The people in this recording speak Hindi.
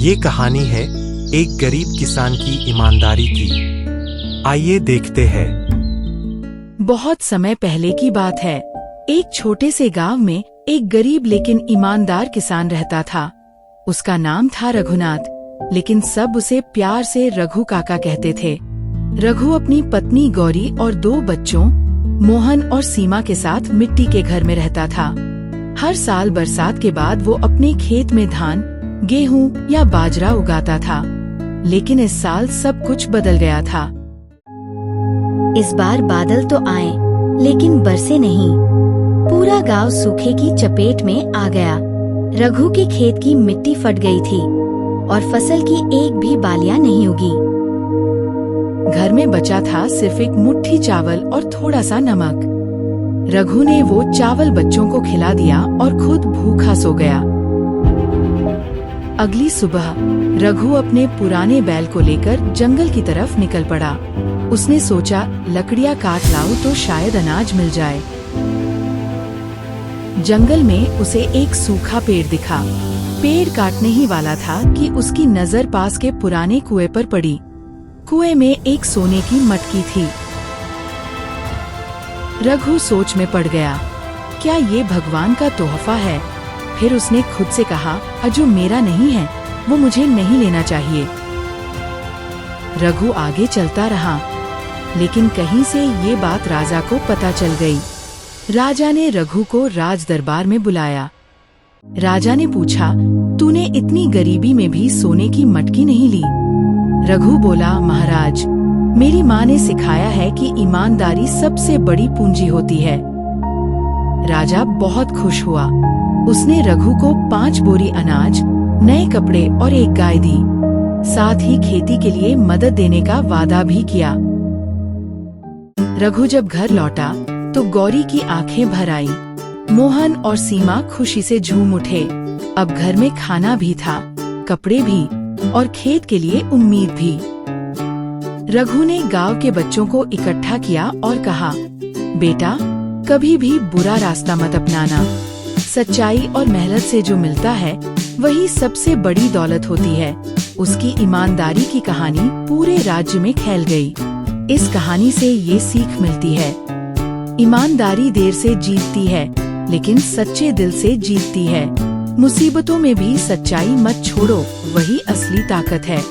ये कहानी है एक गरीब किसान की ईमानदारी की। आइए देखते हैं। बहुत समय पहले की बात है। एक छोटे से गांव में एक गरीब लेकिन ईमानदार किसान रहता था। उसका नाम था रघुनाथ, लेकिन सब उसे प्यार से रघु काका कहते थे। रघु अपनी पत्नी गौरी और 2 बच्चों मोहन और सीमा के साथ मिट्टी के घर में रहता था। हर साल बरसात के बाद वो अपने खेत में धान, गेहूं या बाजरा उगाता था, लेकिन इस साल सब कुछ बदल गया था। इस बार बादल तो आए, लेकिन बरसे नहीं। पूरा गांव सूखे की चपेट में आ गया। रघु के खेत की मिट्टी फट गई थी और फसल की एक भी बालियां नहीं उगी। घर में बचा था सिर्फ एक मुट्ठी चावल और थोड़ा सा नमक। रघु ने वो चावल बच्चों को खिला दिया और खुद भूखा सो गया। अगली सुबह रघु अपने पुराने बैल को लेकर जंगल की तरफ निकल पड़ा। उसने सोचा लकड़ियां काट लाऊं तो शायद अनाज मिल जाए। जंगल में उसे एक सूखा पेड़ दिखा। पेड़ काटने ही वाला था कि उसकी नजर पास के पुराने कुएं पर पड़ी। कुएं में एक सोने की मटकी थी। रघु सोच में पड़ गया, क्या ये भगवान का तोहफा है? फिर उसने खुद से कहा, जो मेरा नहीं है वो मुझे नहीं लेना चाहिए। रघु आगे चलता रहा, लेकिन कहीं से ये बात राजा को पता चल गई। राजा ने रघु को राज दरबार में बुलाया। राजा ने पूछा, तूने इतनी गरीबी में भी सोने की मटकी नहीं ली? रघु बोला, महाराज, मेरी माँ ने सिखाया है कि ईमानदारी सबसे बड़ी पूंजी होती है। राजा बहुत खुश हुआ। उसने रघु को 5 बोरी अनाज, नए कपड़े और एक गाय दी। साथ ही खेती के लिए मदद देने का वादा भी किया। रघु जब घर लौटा तो गौरी की आंखें भर आई। मोहन और सीमा खुशी से झूम उठे। अब घर में खाना भी था, कपड़े भी और खेत के लिए उम्मीद भी। रघु ने गांव के बच्चों को इकट्ठा किया और कहा, बेटा, कभी भी बुरा रास्ता मत अपनाना। सच्चाई और मेहनत से जो मिलता है वही सबसे बड़ी दौलत होती है। उसकी ईमानदारी की कहानी पूरे राज्य में फैल गई। इस कहानी से ये सीख मिलती है, ईमानदारी देर से जीतती है, लेकिन सच्चे दिल से जीतती है। मुसीबतों में भी सच्चाई मत छोड़ो, वही असली ताकत है।